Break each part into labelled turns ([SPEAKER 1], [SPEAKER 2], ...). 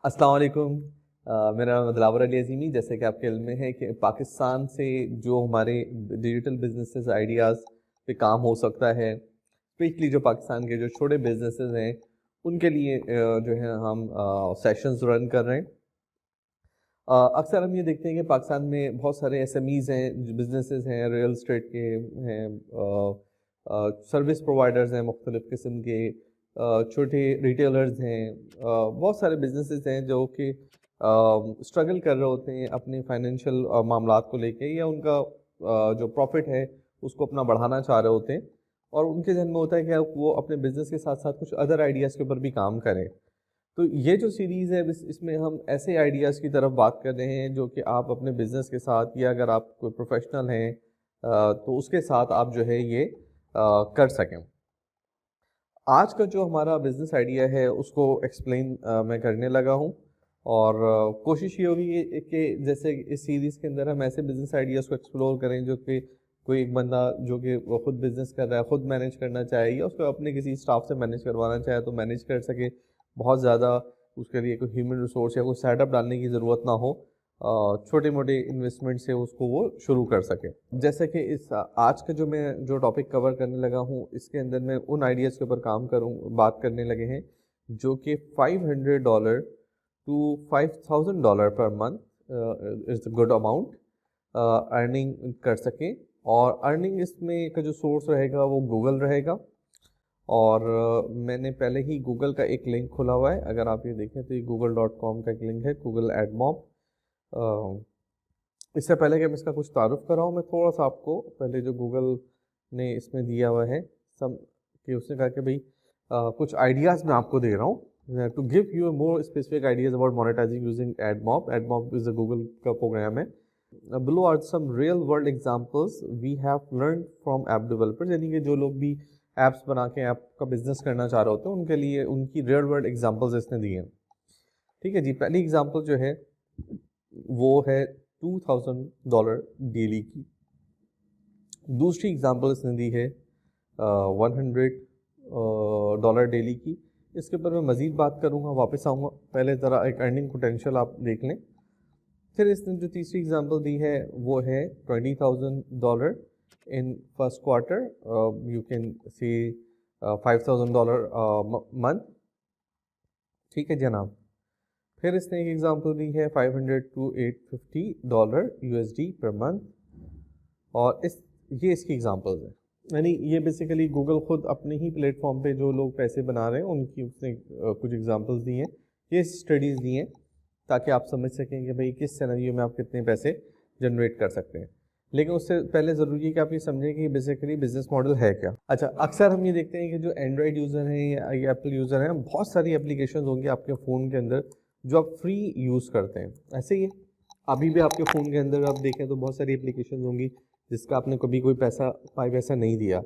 [SPEAKER 1] अस्सलाम वालेकुम। मेरा नाम दिलावर अली अज़ीमी। जैसे कि आपके इल्म में है कि पाकिस्तान से जो हमारे डिजिटल बिजनेसेस आइडियाज़ पे काम हो सकता है, स्पेशली जो पाकिस्तान के जो छोटे बिजनेसेस हैं उनके लिए जो है हम सेशंस रन कर रहे हैं। अक्सर हम ये देखते हैं कि पाकिस्तान में बहुत सारे एसएमईज़ हैं, बिजनेसेस हैं, रियल एस्टेट के हैं, सर्विस प्रोवाइडर्स हैं मुख्तलिफ़ किस्म के, छोटे रिटेलर्स हैं, बहुत सारे बिजनेसेस हैं जो कि स्ट्रगल कर रहे होते हैं अपने फाइनेंशियल मामलात को लेके, या उनका जो प्रॉफिट है उसको अपना बढ़ाना चाह रहे होते हैं, और उनके जहन में होता है कि वो अपने बिजनेस के साथ साथ कुछ अदर आइडियाज़ के ऊपर भी काम करें। तो ये जो सीरीज़ है इसमें हम ऐसे आइडियाज़ की तरफ बात कर रहे हैं जो कि आप अपने बिज़नेस के साथ, या अगर आप कोई प्रोफेशनल हैं तो उसके साथ आप जो है ये कर सकें। आज का जो हमारा बिज़नेस आइडिया है उसको एक्सप्लेन मैं करने लगा हूँ, और कोशिश ये होगी कि जैसे इस सीरीज़ के अंदर हम ऐसे बिज़नेस आइडियाज़ को एक्सप्लोर करें जो कि कोई एक बंदा जो कि वो खुद बिज़नेस कर रहा है, खुद मैनेज करना चाहे, या उसको अपने किसी स्टाफ से मैनेज करवाना चाहे तो मैनेज कर सके। बहुत ज़्यादा उसके लिए कोई ह्यूमन रिसोर्स या कोई सेटअप डालने की ज़रूरत ना हो, छोटे मोटे इन्वेस्टमेंट से उसको वो शुरू कर सके। जैसे कि इस आज का जो मैं जो टॉपिक कवर करने लगा हूँ इसके अंदर मैं उन आइडियाज़ के ऊपर बात करने लगे हैं जो कि $500 to $5,000 per month is good amount earning कर सकें। और अर्निंग इसमें का जो सोर्स रहेगा वो गूगल रहेगा, और मैंने पहले ही गूगल का एक लिंक खोला हुआ है। अगर आप ये देखें तो ये google.com का एक लिंक है, गूगल एडमॉब। इससे पहले कि मैं इसका कुछ तारुफ कराऊँ, मैं थोड़ा सा आपको पहले जो गूगल ने इसमें दिया हुआ है सम, कि उसने कहा कि भाई कुछ आइडियाज़ मैं आपको दे रहा हूँ to give you more specific ideas about monetizing using AdMob. AdMob is a Google का प्रोग्राम है। Below are some real world examples we have learn from app developers, यानी कि जो लोग भी ऐप्स बना के ऐप का बिजनेस करना चाह रहे होते हैं उनके लिए उनकी रियल वर्ल्ड एग्जांपल्स इसने दिए हैं। ठीक है जी, पहली एग्जांपल जो है वो है $2,000 डेली की। दूसरी एग्जांपल इसने दी है $100 डेली की। इसके ऊपर मैं मज़ीद बात करूँगा, वापस आऊँगा, पहले ज़रा एक अर्निंग पोटेंशियल आप देख लें। फिर इसने जो तीसरी एग्जांपल दी है वो है $20,000 in first quarter, you can see $5,000 month. ठीक है जनाब। फिर इसने एक एग्जांपल दी है $500 टू $850 USD पर मंथ, और ये इसकी एग्जांपल्स हैं। यानी ये बेसिकली गूगल खुद अपने ही प्लेटफॉर्म पे जो लोग पैसे बना रहे हैं उनकी उसने कुछ एग्जांपल्स दी हैं, केस स्टडीज़ दी हैं, ताकि आप समझ सकें कि भाई किस सिनेरियो में आप कितने पैसे जनरेट कर सकते हैं। लेकिन उससे पहले ज़रूरी है कि आप ये समझें कि बेसिकली बिजनेस मॉडल है क्या। अच्छा, अक्सर हम ये देखते हैं कि जो एंड्रॉयड यूज़र हैं या एप्पल यूज़र हैं, बहुत सारी एप्लीकेशन होंगी आपके फ़ोन के अंदर जो आप फ्री यूज़ करते हैं। ऐसे ही है, अभी भी आपके फ़ोन के अंदर आप देखें तो बहुत सारी एप्लीकेशन होंगी जिसका आपने कभी कोई पैसा नहीं दिया,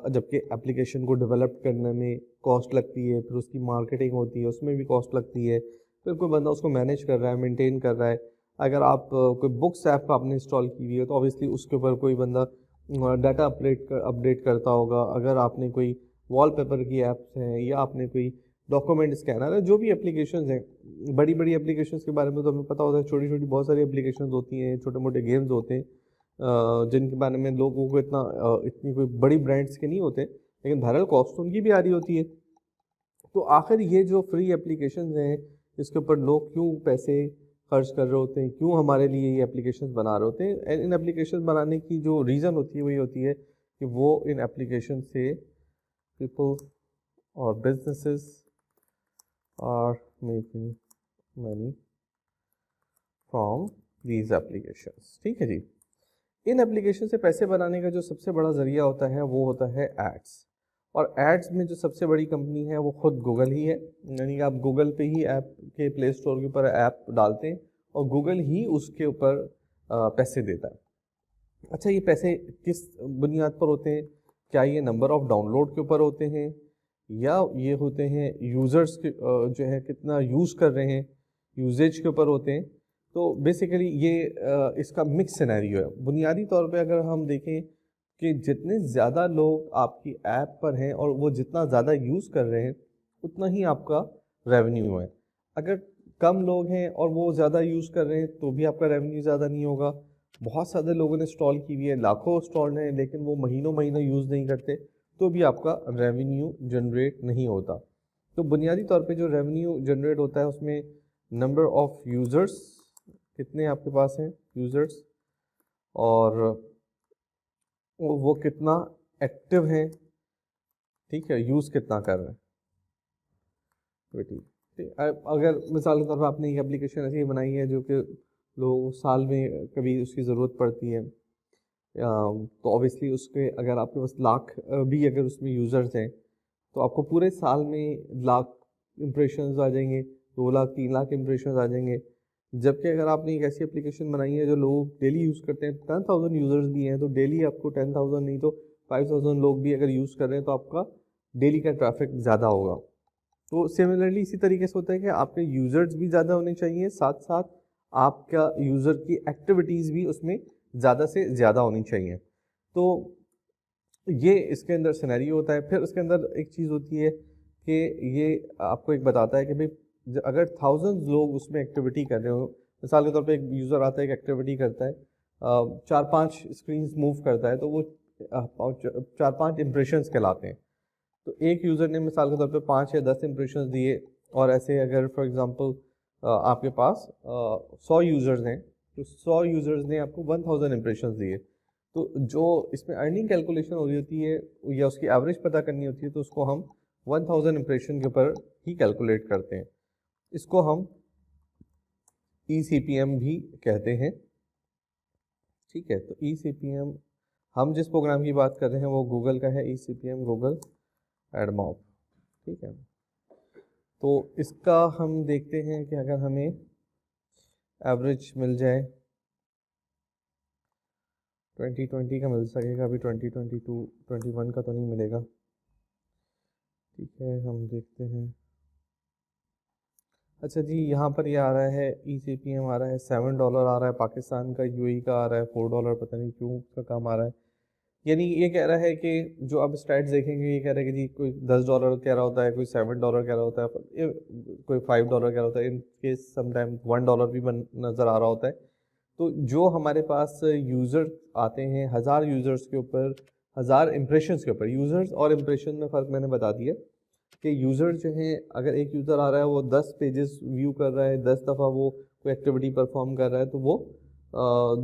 [SPEAKER 1] जबकि एप्लीकेशन को डेवलप करने में कॉस्ट लगती है, फिर उसकी मार्केटिंग होती है, उसमें भी कॉस्ट लगती है, फिर कोई बंदा उसको मैनेज कर रहा है, मेंटेन कर रहा है। अगर आप कोई बुक्स ऐप आपने इंस्टॉल की हुई है तो ऑब्वियसली उसके ऊपर कोई बंदा डाटा अपडेट करता होगा। अगर आपने कोई वॉलपेपर की ऐप्स हैं, या आपने कोई डॉक्यूमेंट स्कैनर है, जो भी एप्लीकेशंस हैं, बड़ी बड़ी एप्लीकेशंस के बारे में तो हमें पता होता है, छोटी छोटी बहुत सारी एप्लीकेशंस होती हैं, छोटे मोटे गेम्स होते हैं जिनके बारे में लोगों को इतनी कोई बड़ी ब्रांड्स के नहीं होते, लेकिन बहरहाल कॉस्ट उनकी भी आ रही होती है। तो आखिर ये जो फ्री एप्लीकेशंस हैं इसके ऊपर लोग क्यों पैसे खर्च कर रहे होते हैं, क्यों हमारे लिए ये एप्लीकेशंस बना रहे होते हैं? इन एप्लीकेशंस बनाने की जो रीज़न होती है वही होती है कि वो इन एप्लीकेशन से पीपल और businesses are making money from these applications. ठीक है जी। इन एप्लीकेशन से पैसे बनाने का जो सबसे बड़ा ज़रिया होता है वो होता है एड्स। और एड्स में जो सबसे बड़ी कंपनी है वो खुद गूगल ही है। यानी कि आप गूगल पे ही ऐप के प्ले स्टोर के ऊपर ऐप डालते हैं और गूगल ही उसके ऊपर पैसे देता है। अच्छा, ये पैसे किस बुनियाद पर होते हैं? क्या ये नंबर ऑफ़ डाउनलोड के ऊपर होते हैं, या ये होते हैं यूज़र्स के जो है कितना यूज़ कर रहे हैं, यूजेज के ऊपर होते हैं? तो बेसिकली ये इसका मिक्स सिनेरियो है। बुनियादी तौर पे अगर हम देखें कि जितने ज़्यादा लोग आपकी ऐप पर हैं और वो जितना ज़्यादा यूज़ कर रहे हैं उतना ही आपका रेवेन्यू है। अगर कम लोग हैं और वो ज़्यादा यूज़ कर रहे हैं तो भी आपका रेवेन्यू ज़्यादा नहीं होगा। बहुत सारे लोगों ने इंस्टॉल की हुई है, लाखों इंस्टॉल्ड हैं, लेकिन वो महीनों महीनों यूज़ नहीं करते तो भी आपका रेवेन्यू जनरेट नहीं होता। तो बुनियादी तौर पे जो रेवेन्यू जनरेट होता है उसमें नंबर ऑफ़ यूज़र्स, कितने आपके पास हैं यूज़र्स, और वो कितना एक्टिव हैं, ठीक है, यूज़ कितना कर रहे हैं। तो ठीक, अगर मिसाल के तौर पर आपने एक एप्लीकेशन ऐसी बनाई है जो कि लोग साल में कभी उसकी ज़रूरत पड़ती है, तो ऑब्वियसली उसके अगर आपके पास लाख भी अगर उसमें यूज़र्स हैं तो आपको पूरे साल में लाख इम्प्रेशंस आ जाएंगे, 2 लाख 3 लाख इम्प्रेशंस आ जाएंगे। जबकि अगर आपने एक ऐसी एप्लीकेशन बनाई है जो लोग डेली यूज़ करते हैं, 10,000 यूज़र्स भी हैं तो डेली आपको 10,000 नहीं तो 5,000 लोग भी अगर यूज़ कर रहे हैं तो आपका डेली का ट्रैफिक ज़्यादा होगा। तो सिमिलरली इसी तरीके से होता है कि आपके यूज़र्स भी ज़्यादा होने चाहिए, साथ साथ आपका यूज़र की एक्टिविटीज़ भी उसमें ज़्यादा से ज़्यादा होनी चाहिए। तो ये इसके अंदर सिनेरियो होता है। फिर उसके अंदर एक चीज़ होती है कि ये आपको एक बताता है कि भाई अगर थाउजेंड्स लोग उसमें एक्टिविटी कर रहे हो, मिसाल के तौर पे एक यूज़र आता है, एक एक्टिविटी करता है, 4-5 स्क्रीन मूव करता है, तो वो 4-5 इम्प्रेशंस कहलाते हैं। तो एक यूज़र ने मिसाल के तौर पे 5 या 10 इम्प्रेशंस दिए, और ऐसे अगर फॉर एग्जांपल आपके पास 100 यूज़र्स हैं तो 100 यूज़र्स ने आपको 1000 इम्प्रेशंस दिए। तो जो इसमें अर्निंग कैलकुलेशन हो रही होती है या उसकी एवरेज पता करनी होती है तो उसको हम 1000 इम्प्रेशन के ऊपर ही कैलकुलेट करते हैं। इसको हम ECPM भी कहते हैं, ठीक है। तो ECPM, हम जिस प्रोग्राम की बात कर रहे हैं वो गूगल का है, ECPM गूगल एडमॉब, ठीक है। तो इसका हम देखते हैं कि अगर हमें एवरेज मिल जाए 2020 का मिल सकेगा, अभी 2022 21 का तो नहीं मिलेगा, ठीक है। हम देखते हैं, अच्छा जी, यहाँ पर ये आ रहा है ECPM आ रहा है $7 आ रहा है, पाकिस्तान का UAE का आ रहा है $4, पता नहीं क्यों उसका काम आ रहा है। यानी ये कह रहा है कि जो आप स्टैट्स देखेंगे ये कह रहा है कि जी कोई $10 कह रहा होता है, कोई $7 कह रहा होता है, कोई $5 कह रहा होता है, इनके समटाइम $1 भी नज़र आ रहा होता है। तो जो हमारे पास यूज़र आते हैं 1000 यूज़र्स के ऊपर, 1000 इम्प्रेशंस के ऊपर, यूज़र्स और इम्प्रेशन में फ़र्क मैंने बता दिया कि यूज़र जो हैं, अगर एक यूज़र आ रहा है वो 10 पेजेस व्यू कर रहा है, 10 दफ़ा वो कोई एक्टिविटी परफॉर्म कर रहा है, तो वो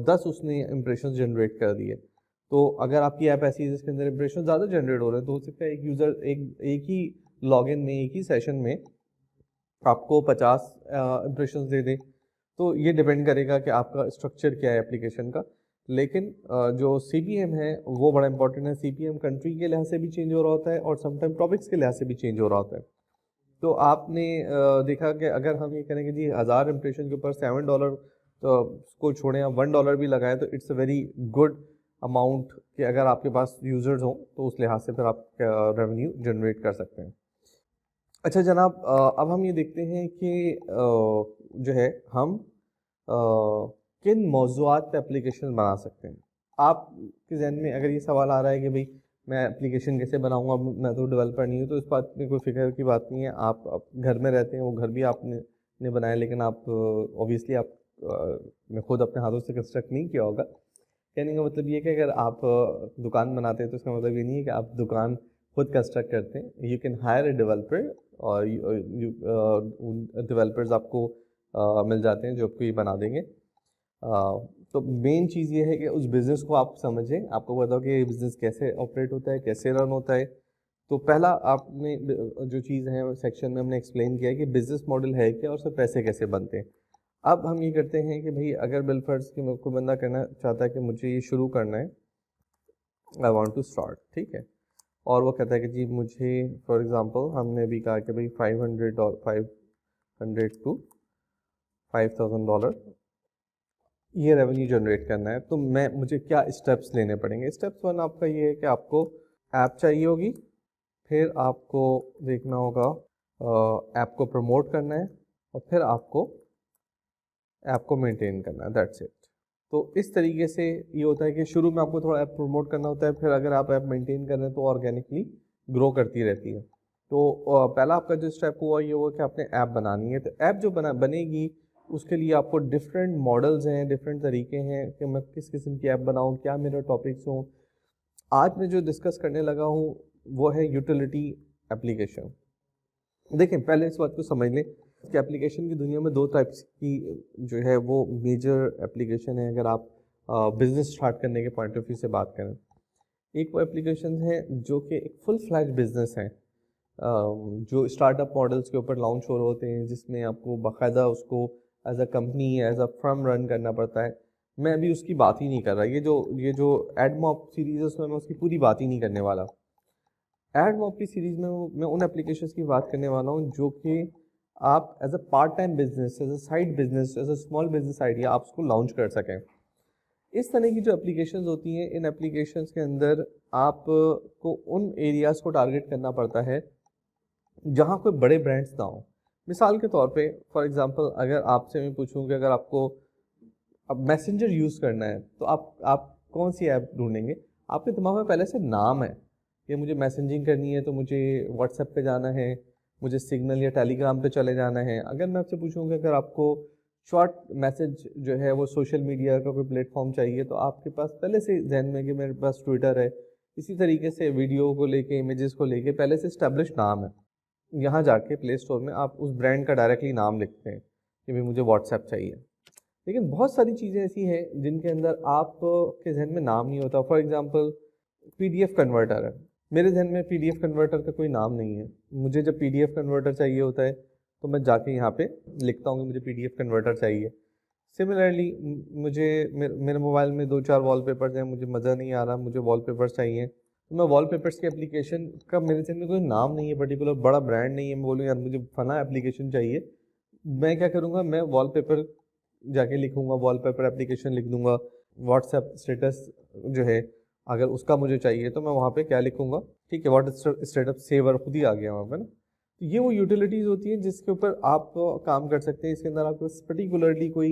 [SPEAKER 1] 10 उसने इम्प्रेशंस जनरेट कर दिए। तो अगर आपकी ऐप ऐसी है जिसके अंदर इम्प्रेशन ज़्यादा जनरेट हो रहे हैं तो हो सकता है एक यूज़र एक ही लॉगिन में, एक ही सेशन में आपको 50 इम्प्रेशंस दे दे। तो ये डिपेंड करेगा कि आपका स्ट्रक्चर क्या है एप्लीकेशन का। लेकिन जो CPM है वो बड़ा इंपॉर्टेंट है। CPM कंट्री के लिहाज से भी चेंज हो रहा होता है और समटाइम टॉपिक्स के लिहाज से भी चेंज हो रहा होता है। तो आपने देखा कि अगर हम ये करेंगे जी 1000 इम्प्रेशन के ऊपर $7 तो को छोड़ें, आप $1 भी लगाएं तो it's a very good amount कि अगर आपके पास यूज़र्स हों तो उस लिहाज से फिर आप रेवेन्यू जनरेट कर सकते हैं। अच्छा जनाब, अब हम ये देखते हैं कि जो है हम किन मौज़ूआत पे एप्लीकेशन बना सकते हैं। आपके जहन में अगर ये सवाल आ रहा है कि भाई मैं एप्लीकेशन कैसे बनाऊंगा, मैं तो डेवलपर नहीं हूँ, तो इस बात में कोई फिक्र की बात नहीं है। आप घर में रहते हैं, वो घर भी आपने ने बनाया, लेकिन आप ऑब्वियसली आप ने खुद अपने हाथों से कंस्ट्रक्ट नहीं किया होगा। कहने का मतलब ये कि अगर आप दुकान बनाते हैं तो इसका मतलब ये नहीं है कि आप दुकान खुद कंस्ट्रक्ट करते हैं। You can hire a developer और डेवलपर्स आपको मिल जाते हैं जो आपको ये बना देंगे। तो मेन चीज़ ये है कि उस बिज़नेस को आप समझें, आपको बताओ कि ये बिज़नेस कैसे ऑपरेट होता है, कैसे रन होता है। तो पहला आपने जो चीज़ है सेक्शन में हमने एक्सप्लेन किया है कि बिज़नेस मॉडल है क्या और उससे पैसे कैसे बनते हैं। अब हम ये करते हैं कि भाई अगर बिल फर्ड्स की कोई बंदा करना चाहता है कि मुझे ये शुरू करना है, आई वांट टू स्टार्ट, ठीक है, और वो कहता है कि जी मुझे फॉर एग्जांपल हमने भी कहा कि भाई 500 टू $5,000 ये रेवेन्यू जनरेट करना है। तो मुझे क्या स्टेप्स लेने पड़ेंगे। स्टेप्स 1 आपका ये है कि आपको ऐप चाहिए होगी, फिर आपको देखना होगा ऐप को प्रमोट करना है, और फिर आपको ऐप को मेंटेन करना है, दैट्स इट। तो इस तरीके से ये होता है कि शुरू में आपको थोड़ा ऐप प्रमोट करना होता है, फिर अगर आप ऐप मेंटेन कर रहे हैं तो ऑर्गेनिकली ग्रो करती रहती है। तो पहला आपका जो स्टेप हुआ ये हुआ कि आपने ऐप बनानी है। तो ऐप जो बनेगी उसके लिए आपको डिफरेंट मॉडल्स हैं, डिफरेंट तरीके हैं कि मैं किस किस्म की ऐप बनाऊँ, क्या मेरे टॉपिक्स हों। आज मैं जो डिस्कस करने लगा हूँ वो है यूटिलिटी एप्लीकेशन। देखें, पहले इस बात को समझ लें कि एप्लीकेशन की दुनिया में दो टाइप्स की जो है वो मेजर एप्लीकेशन है। अगर आप बिजनेस स्टार्ट करने के पॉइंट ऑफ व्यू से बात करें, एक वो एप्लीकेशन है जो कि एक फुल फ्लैज बिजनेस है, जो स्टार्टअप मॉडल्स के ऊपर लॉन्च हो रहे होते हैं, जिसमें आपको बाकायदा उसको as a company as a firm run करना पड़ता है। मैं अभी उसकी बात ही नहीं कर रहा। ये जो एडमॉप सीरीज है उसमें मैं उसकी पूरी बात ही नहीं करने वाला। एडमॉप की सीरीज में मैं उन एप्लीकेशंस की बात करने वाला हूँ जो कि आप as a part time business, as a side business, as a small business idea आप उसको लॉन्च कर सकें। इस तरह की जो एप्लीकेशंस होती हैं, इन एप्लीकेशंस के अंदर आपको उन एरियाज़ को टारगेट करना पड़ता है जहाँ कोई बड़े ब्रांड्स ना हो। मिसाल के तौर पे फॉर एग्जांपल अगर आपसे मैं पूछूं कि अगर आपको अब मैसेंजर यूज़ करना है तो आप कौन सी ऐप ढूंढेंगे? आपके दिमाग में पहले से नाम है कि मुझे मैसेजिंग करनी है तो मुझे व्हाट्सएप पे जाना है, मुझे सिग्नल या टेलीग्राम पे चले जाना है। अगर मैं आपसे पूछूं कि अगर आपको शॉर्ट मैसेज जो है वो सोशल मीडिया का कोई प्लेटफॉर्म चाहिए तो आपके पास पहले से जहन में कि मेरे पास ट्विटर है। इसी तरीके से वीडियो को लेके, इमेजेस को लेके पहले से इस्टेब्लिश नाम है। यहाँ जाके प्ले स्टोर में आप उस ब्रांड का डायरेक्टली नाम लिखते हैं कि भाई मुझे व्हाट्सएप चाहिए। लेकिन बहुत सारी चीज़ें ऐसी हैं जिनके अंदर आप के जहन में नाम नहीं होता। फॉर एग्जांपल पीडीएफ कन्वर्टर है, मेरे जहन में पीडीएफ कन्वर्टर का कोई नाम नहीं है। मुझे जब पीडीएफ कन्वर्टर चाहिए होता है तो मैं जाके यहाँ पे लिखता हूँ कि मुझे पीडीएफ कन्वर्टर चाहिए। सिमिलरली मुझे मेरे मोबाइल में दो चार वॉलपेपर्स हैं, मुझे मज़ा नहीं आ रहा, मुझे वॉलपेपर्स चाहिए, तो मैं वॉलपेपर्स की एप्लीकेशन का मेरे जहन में कोई नाम नहीं है, पर्टिकुलर बड़ा ब्रांड नहीं है। मैं बोलूँ यार मुझे फला एप्लीकेशन चाहिए, मैं क्या करूँगा, मैं वॉलपेपर जाके लिखूँगा, वॉलपेपर एप्लीकेशन लिख दूँगा। व्हाट्सएप स्टेटस जो है अगर उसका मुझे चाहिए तो मैं वहाँ पे क्या लिखूँगा, ठीक है, व्हाट्सएप स्टेटस सेवर खुद ही आ गया वहाँ पे ना। तो ये वो यूटिलिटीज़ होती हैं जिसके ऊपर आप काम कर सकते हैं। इसके अंदर आपको पर्टिकुलरली कोई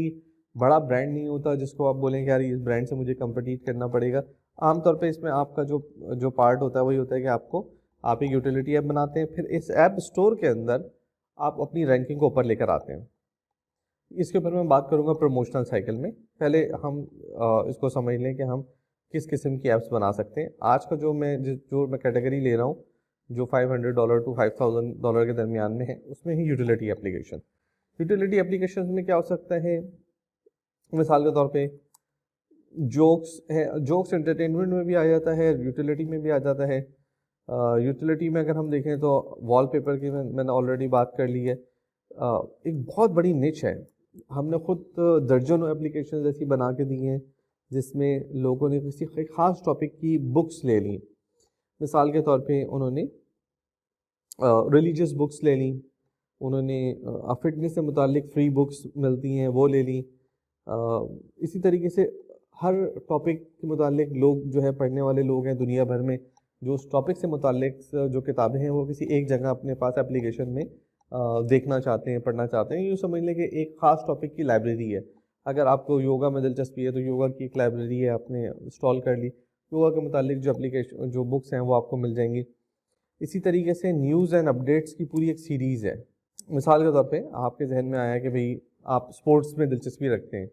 [SPEAKER 1] बड़ा ब्रांड नहीं होता जिसको आप बोलें कि यार इस ब्रांड से मुझे कम्पीट करना पड़ेगा। आमतौर पे इसमें आपका जो जो पार्ट होता है वही होता है कि आप एक यूटिलिटी ऐप बनाते हैं, फिर इस ऐप स्टोर के अंदर आप अपनी रैंकिंग को ऊपर लेकर आते हैं। इसके ऊपर मैं बात करूंगा प्रमोशनल साइकिल में। पहले हम इसको समझ लें कि हम किस किस्म की ऐप्स बना सकते हैं। आज का जो मैं कैटेगरी ले रहा हूँ जो $500 टू $5,000 के दरमियान में है, उसमें ही यूटिलिटी एप्लीकेशन। यूटिलिटी एप्लीकेशन में क्या हो सकता है, मिसाल के तौर पे जोक्स है, जोक्स एंटरटेनमेंट में भी आ जाता है, यूटिलिटी में भी आ जाता है। यूटिलिटी में अगर हम देखें तो वॉलपेपर की मैंने ऑलरेडी बात कर ली है। एक बहुत बड़ी निच है। हमने खुद दर्जनों एप्लीकेशन ऐसी बना के दी हैं जिसमें लोगों ने किसी ख़ास टॉपिक की बुक्स ले ली। मिसाल के तौर पे उन्होंने रिलीजियस बुक्स ले ली, उन्होंने फिटनेस से मुतालिक फ्री बुक्स मिलती हैं वो ले ली। इसी तरीके से हर टॉपिक के मुतालिक लोग जो है पढ़ने वाले लोग हैं दुनिया भर में, जो उस टॉपिक से मुतालिक जो किताबें हैं वो किसी एक जगह अपने पास एप्लीकेशन में देखना चाहते हैं, पढ़ना चाहते हैं। यूँ समझ लें कि एक ख़ास टॉपिक की लाइब्रेरी है। अगर आपको योगा में दिलचस्पी है तो योगा की एक लाइब्रेरी है, आपने इंस्टॉल कर ली, योगा के मुतालिक जो एप्लीकेशन जो बुक्स हैं वो आपको मिल जाएंगी। इसी तरीके से न्यूज़ एंड अपडेट्स की पूरी एक सीरीज़ है। मिसाल के तौर पे आपके जहन में आया कि भाई आप स्पोर्ट्स में दिलचस्पी रखते हैं,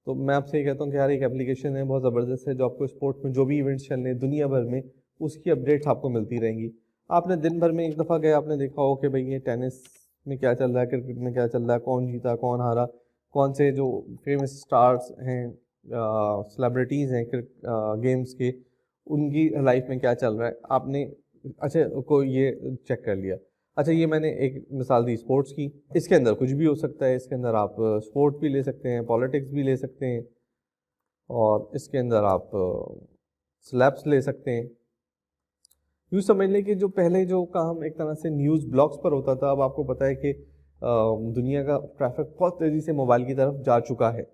[SPEAKER 1] तो मैं आपसे ये कहता हूँ कि यार एक एप्लीकेशन है बहुत ज़बरदस्त है जो आपको स्पोर्ट्स में जो भी इवेंट्स चल रहे हैं दुनिया भर में उसकी अपडेट्स आपको मिलती रहेंगी। आपने दिन भर में एक दफ़ा गया, आपने देखा हो कि भाई ये टेनिस में क्या चल रहा है, क्रिकेट में क्या चल रहा है, कौन जीता कौन हारा, कौन से जो फेमस स्टार्स हैं, सेलिब्रिटीज़ हैं गेम्स के, उनकी लाइफ में क्या चल रहा है, आपने अच्छा को ये चेक कर लिया। अच्छा, ये मैंने एक मिसाल दी स्पोर्ट्स की। इसके अंदर कुछ भी हो सकता है, इसके अंदर आप स्पोर्ट भी ले सकते हैं, पॉलिटिक्स भी ले सकते हैं, और इसके अंदर आप स्लैब्स ले सकते हैं। यूँ समझ लें कि जो पहले जो काम एक तरह से न्यूज़ ब्लॉग्स पर होता था, अब आपको पता है कि दुनिया का ट्रैफिक बहुत तेज़ी से मोबाइल की तरफ जा चुका है,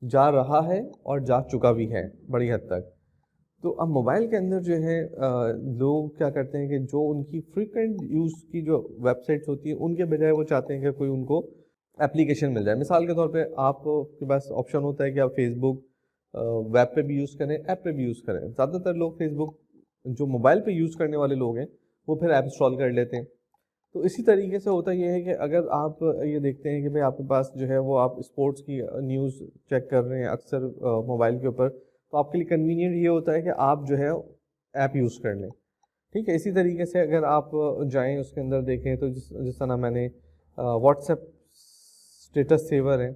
[SPEAKER 1] जा रहा है और जा चुका भी है बड़ी हद तक। तो अब मोबाइल के अंदर जो है लोग क्या करते हैं कि जो उनकी फ्रीक्वेंट यूज़ की जो वेबसाइट्स होती है उनके बजाय वो चाहते हैं कि कोई उनको एप्लीकेशन मिल जाए। मिसाल के तौर पे आपके पास ऑप्शन होता है कि आप फेसबुक वेब पे भी यूज़ करें, ऐप पे भी यूज़ करें। ज़्यादातर लोग फेसबुक जो मोबाइल पे यूज़ करने वाले लोग हैं वो फिर ऐप इंस्टॉल कर लेते हैं। तो इसी तरीके से होता ये है कि अगर आप ये देखते हैं कि भाई आपके पास जो है वो आप स्पोर्ट्स की न्यूज़ चेक कर रहे हैं अक्सर मोबाइल के ऊपर, तो आपके लिए कन्वीनियंट ये होता है कि आप जो है ऐप यूज़ कर लें। ठीक है, इसी तरीके से अगर आप जाएं उसके अंदर देखें तो जिस तरह मैंने व्हाट्सएप स्टेटस सेवर है।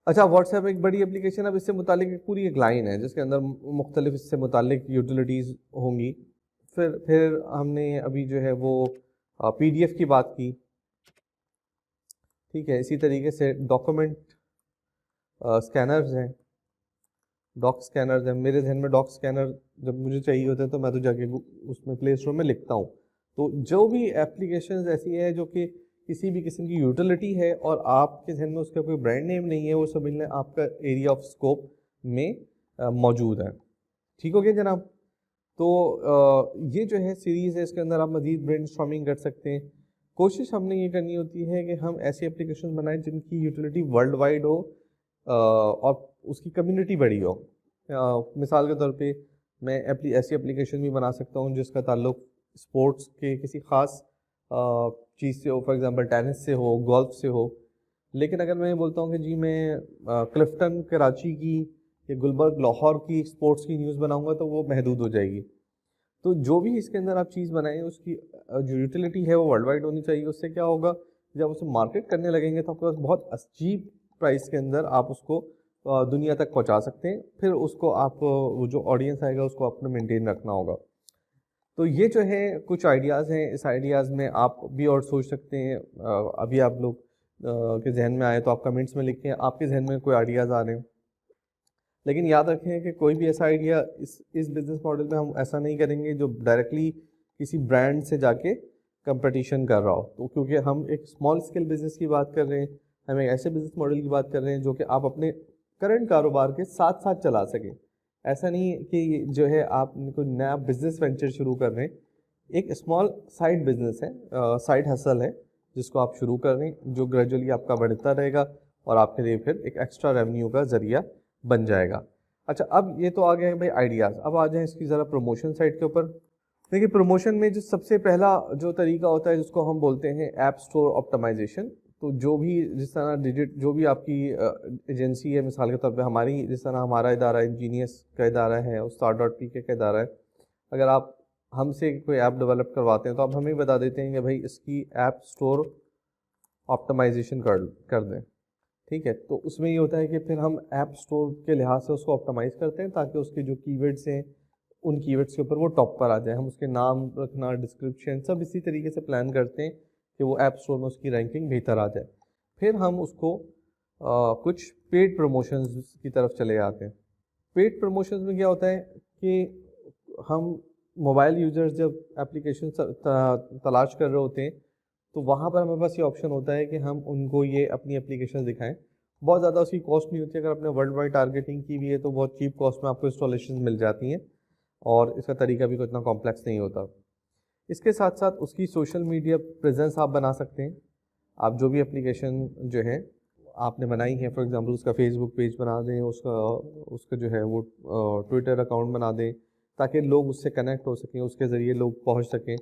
[SPEAKER 1] अच्छा, व्हाट्सएप एक बड़ी एप्लीकेशन, अब इससे मुतालिक एक पूरी एक लाइन है जिसके अंदर मुख्तलिफ इससे मुतालिक यूटिलिटीज़ होंगी। फिर हमने अभी जो है वो पीडीएफ की बात की। ठीक है, इसी तरीके से डॉक्यूमेंट स्कैनर्स हैं, डॉक स्कैनर्स हैं। मेरे जहन में डॉक स्कैनर जब मुझे चाहिए होते हैं तो मैं तो जाके उसमें प्ले स्टोर में लिखता हूँ। तो जो भी एप्लीकेशंस ऐसी है जो कि किसी भी किस्म की यूटिलिटी है और आपके जहन में उसका कोई ब्रांड नेम नहीं है, वो सब मिलने आपका एरिया ऑफ स्कोप में मौजूद है। ठीक हो गया जनाब। तो ये जो है सीरीज़ है, इसके अंदर आप मज़ीद ब्रेनस्टॉर्मिंग कर सकते हैं। कोशिश हमने ये करनी होती है कि हम ऐसी एप्लीकेशन बनाएं जिनकी यूटिलिटी वर्ल्ड वाइड हो और उसकी कम्युनिटी बड़ी हो। मिसाल के तौर पे मैं ऐसी एप्लीकेशन भी बना सकता हूँ जिसका ताल्लुक स्पोर्ट्स के किसी ख़ास चीज़ से हो, फॉर एग्ज़ाम्पल टेनिस से हो, गोल्फ से हो। लेकिन अगर मैं ये बोलता हूँ कि जी मैं क्लिफ्टन कराची की या गुलबर्ग लाहौर की स्पोर्ट्स की न्यूज़ बनाऊँगा तो वो महदूद हो जाएगी। तो जो भी इसके अंदर आप चीज़ बनाएं उसकी जो यूटिलिटी है वो वर्ल्ड वाइड होनी चाहिए। उससे क्या होगा, जब उसे मार्केट करने लगेंगे तो आपके पास बहुत चीप प्राइस के अंदर आप उसको दुनिया तक पहुंचा सकते हैं। फिर उसको आप वो जो ऑडियंस आएगा उसको आपने मेंटेन रखना होगा। तो ये जो है कुछ आइडियाज़ हैं, इस आइडियाज़ में आप भी और सोच सकते हैं। अभी आप लोग के जहन में आए तो आप कमेंट्स में लिखें आपके जहन में कोई आइडियाज़ आ रहे हैं। लेकिन याद रखें कि कोई भी ऐसा आइडिया इस बिज़नेस मॉडल में हम ऐसा नहीं करेंगे जो डायरेक्टली किसी ब्रांड से जाके कंपटीशन कर रहा हो। तो क्योंकि हम एक स्मॉल स्केल बिज़नेस की बात कर रहे हैं, हम एक ऐसे बिज़नेस मॉडल की बात कर रहे हैं जो कि आप अपने करंट कारोबार के साथ साथ चला सकें। ऐसा नहीं कि जो है आप कोई नया बिज़नेस वेंचर शुरू कर रहे हैं, एक स्मॉल साइड बिज़नेस है, साइड हसल है जिसको आप शुरू कर रहे हैं, जो ग्रेजुअली आपका बढ़ता रहेगा और आपके लिए फिर एक एक्स्ट्रा रेवेन्यू का ज़रिया बन जाएगा। अच्छा, अब ये तो आ गए हैं भाई आइडियाज़। अब आ जाएं इसकी ज़रा प्रमोशन साइड के ऊपर। देखिए, प्रमोशन में जो सबसे पहला जो तरीका होता है जिसको हम बोलते हैं ऐप स्टोर ऑप्टिमाइजेशन। तो जो भी जिस तरह जो भी आपकी एजेंसी है, मिसाल के तौर पे हमारी, जिस तरह हमारा इदारा इंजीनियर्स का इदारा है, Ustad.pk का इदारा है, अगर आप हमसे कोई ऐप डेवलप करवाते हैं तो आप हमें बता देते हैं कि भाई इसकी ऐप स्टोर ऑप्टिमाइजेशन कर दें। ठीक है, तो उसमें ये होता है कि फिर हम ऐप स्टोर के लिहाज से उसको ऑप्टिमाइज़ करते हैं ताकि उसके जो कीवर्ड्स हैं उन कीवर्ड्स के ऊपर वो टॉप पर आ जाए। हम उसके नाम रखना, डिस्क्रिप्शन सब इसी तरीके से प्लान करते हैं कि वो ऐप स्टोर में उसकी रैंकिंग बेहतर आ जाए। फिर हम उसको कुछ पेड प्रमोशंस की तरफ चले जाते हैं। पेड प्रमोशंस में क्या होता है कि हम मोबाइल यूज़र्स जब एप्लीकेशन तलाश कर रहे होते हैं तो वहाँ पर हमारे पास ये ऑप्शन होता है कि हम उनको ये अपनी एप्लीकेशन दिखाएं। बहुत ज़्यादा उसकी कॉस्ट नहीं होती। अगर आपने वर्ल्ड वाइड टारगेटिंग की भी है तो बहुत चीप कॉस्ट में आपको इंस्टॉलेशन मिल जाती हैं और इसका तरीका भी कोई इतना कॉम्प्लेक्स नहीं होता। इसके साथ साथ उसकी सोशल मीडिया प्रेजेंस आप बना सकते हैं। आप जो भी एप्लीकेशन जो है आपने बनाई है, फॉर एग्जांपल उसका फेसबुक पेज बना दें, उसका जो है वो ट्विटर अकाउंट बना दें ताकि लोग उससे कनेक्ट हो सकें, उसके ज़रिए लोग पहुंच सकें।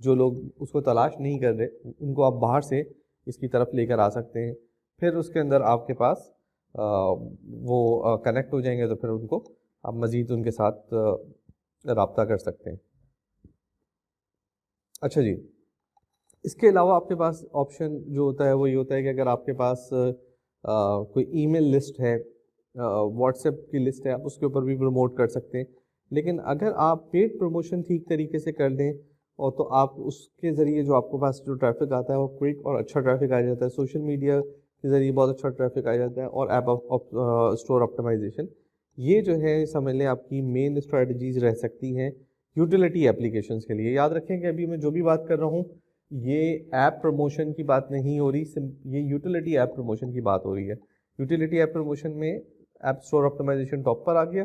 [SPEAKER 1] जो लोग उसको तलाश नहीं कर रहे उनको आप बाहर से इसकी तरफ लेकर आ सकते हैं। फिर उसके अंदर आपके पास वो कनेक्ट हो जाएंगे तो फिर उनको आप मज़ीद उनके साथ रब्ता कर सकते हैं। अच्छा जी, इसके अलावा आपके पास ऑप्शन जो होता है वो ये होता है कि अगर आपके पास कोई ईमेल लिस्ट है, व्हाट्सएप की लिस्ट है, आप उसके ऊपर भी प्रमोट कर सकते हैं। लेकिन अगर आप पेड प्रमोशन ठीक तरीके से कर दें और तो आप उसके ज़रिए जो आपके पास जो ट्रैफिक आता है वो क्विक और अच्छा ट्रैफिक आ जाता है। सोशल मीडिया के ज़रिए बहुत अच्छा ट्रैफिक आ जाता है और ऐप स्टोर ऑप्टिमाइजेशन, ये जो है समझ लें आपकी मेन स्ट्रेटजीज रह सकती हैं यूटिलिटी एप्लीकेशंस के लिए। याद रखें कि अभी मैं जो भी बात कर रहा हूँ ये ऐप प्रमोशन की बात नहीं हो रही, ये यूटिलिटी ऐप प्रमोशन की बात हो रही है। यूटिलिटी ऐप प्रमोशन में ऐप स्टोर ऑप्टिमाइजेशन टॉप पर आ गया,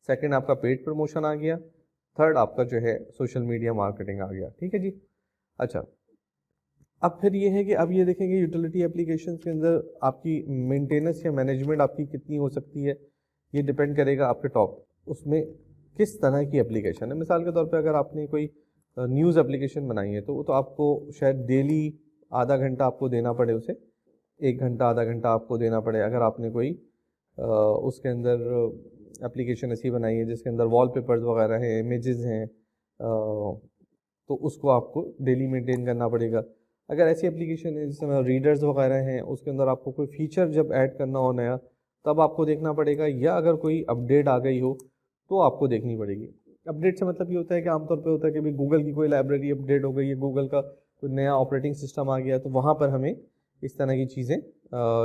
[SPEAKER 1] सेकंड आपका पेड प्रमोशन आ गया, थर्ड आपका जो है सोशल मीडिया मार्केटिंग आ गया। ठीक है जी। अच्छा, अब फिर ये है कि अब ये देखेंगे यूटिलिटी एप्लीकेशन के अंदर आपकी मेंटेनेंस या मैनेजमेंट आपकी कितनी हो सकती है। ये डिपेंड करेगा आपके टॉप उसमें किस तरह की एप्लीकेशन है। मिसाल के तौर पे अगर आपने कोई न्यूज़ एप्लीकेशन बनाई है तो वो तो आपको शायद डेली आधा घंटा आपको देना पड़े उसे, 1 घंटा आधा घंटा आपको देना पड़े। अगर आपने कोई उसके अंदर एप्लीकेशन ऐसी बनाई है जिसके अंदर वॉलपेपर्स वगैरह हैं, इमेजेस हैं, तो उसको आपको डेली मेंटेन करना पड़ेगा। अगर ऐसी एप्लीकेशन है जिसमें रीडर्स वगैरह हैं, उसके अंदर आपको कोई फीचर जब ऐड करना हो नया, तब आपको देखना पड़ेगा, या अगर कोई अपडेट आ गई हो तो आपको देखनी पड़ेगी। अपडेट से मतलब ये होता है कि आमतौर पे होता है कि भाई गूगल की कोई लाइब्रेरी अपडेट हो गई है, गूगल का कोई नया ऑपरेटिंग सिस्टम आ गया, तो वहाँ पर हमें इस तरह की चीज़ें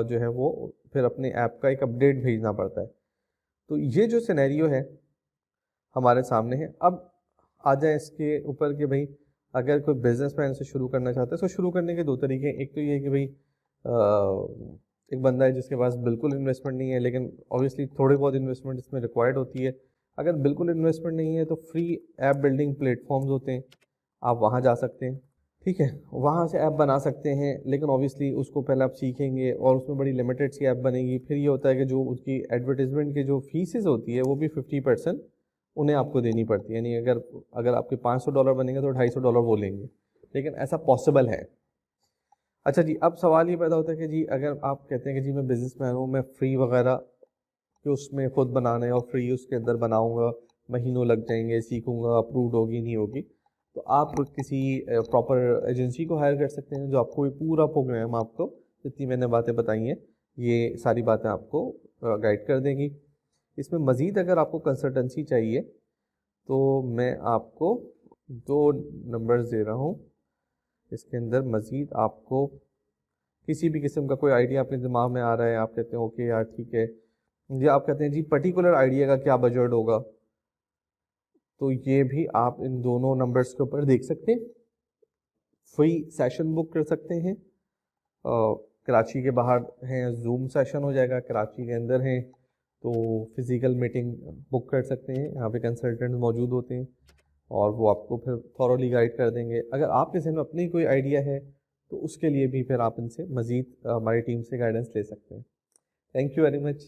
[SPEAKER 1] जो है वो फिर अपने ऐप का एक अपडेट भेजना पड़ता है। तो ये जो सिनेरियो है हमारे सामने है। अब आ जाए इसके ऊपर कि भाई अगर कोई बिजनेसमैन से शुरू करना चाहता है, तो शुरू करने के 2 तरीके हैं। एक तो ये है कि भाई एक बंदा है जिसके पास बिल्कुल इन्वेस्टमेंट नहीं है, लेकिन ऑब्वियसली थोड़ी बहुत इन्वेस्टमेंट इसमें रिक्वायर्ड होती है। अगर बिल्कुल इन्वेस्टमेंट नहीं है तो फ्री ऐप बिल्डिंग प्लेटफॉर्म्स होते हैं, आप वहाँ जा सकते हैं, ठीक है, वहाँ से ऐप बना सकते हैं। लेकिन ऑब्वियसली उसको पहले आप सीखेंगे और उसमें बड़ी लिमिटेड सी ऐप बनेगी। फिर ये होता है कि जो उसकी एडवर्टीजमेंट की जो फीसेस होती है वो भी 50% उन्हें आपको देनी पड़ती है। यानी अगर अगर आपके $500 बनेंगे तो $250 वो लेंगे, लेकिन ऐसा पॉसिबल है। अच्छा जी, अब सवाल ये पैदा होता है कि जी अगर आप कहते हैं कि जी मैं बिजनेसमैन हूँ, मैं फ्री वगैरह कि उसमें खुद बनाना है और फ्री उसके अंदर बनाऊंगा, महीनों लग जाएंगे, सीखूंगा, अप्रूव्ड होगी नहीं होगी, तो आप किसी प्रॉपर एजेंसी को हायर कर सकते हैं जो आपको ये पूरा प्रोग्राम, आपको जितनी मैंने बातें बताई हैं ये सारी बातें आपको गाइड कर देंगी। इसमें मज़ीद अगर आपको कंसल्टेंसी चाहिए तो मैं आपको 2 नंबर्स दे रहा हूँ। इसके अंदर मज़ीद आपको किसी भी किस्म का कोई आइडिया अपने दिमाग में आ रहा है, आप कहते हैं ओके यार ठीक है, या आप कहते हैं जी पर्टिकुलर आइडिया का क्या बजट होगा, तो ये भी आप इन दोनों नंबर्स के ऊपर देख सकते हैं। फ्री सेशन बुक कर सकते हैं। कराची के बाहर हैं, जूम सेशन हो जाएगा, कराची के अंदर हैं तो फिज़िकल मीटिंग बुक कर सकते हैं। यहाँ पे कंसल्टेंट मौजूद होते हैं और वो आपको फिर थॉरोली गाइड कर देंगे। अगर आपके जहन में अपनी कोई आइडिया है तो उसके लिए भी फिर आप इनसे मज़ीद हमारी टीम से गाइडेंस ले सकते हैं। Thank you very much.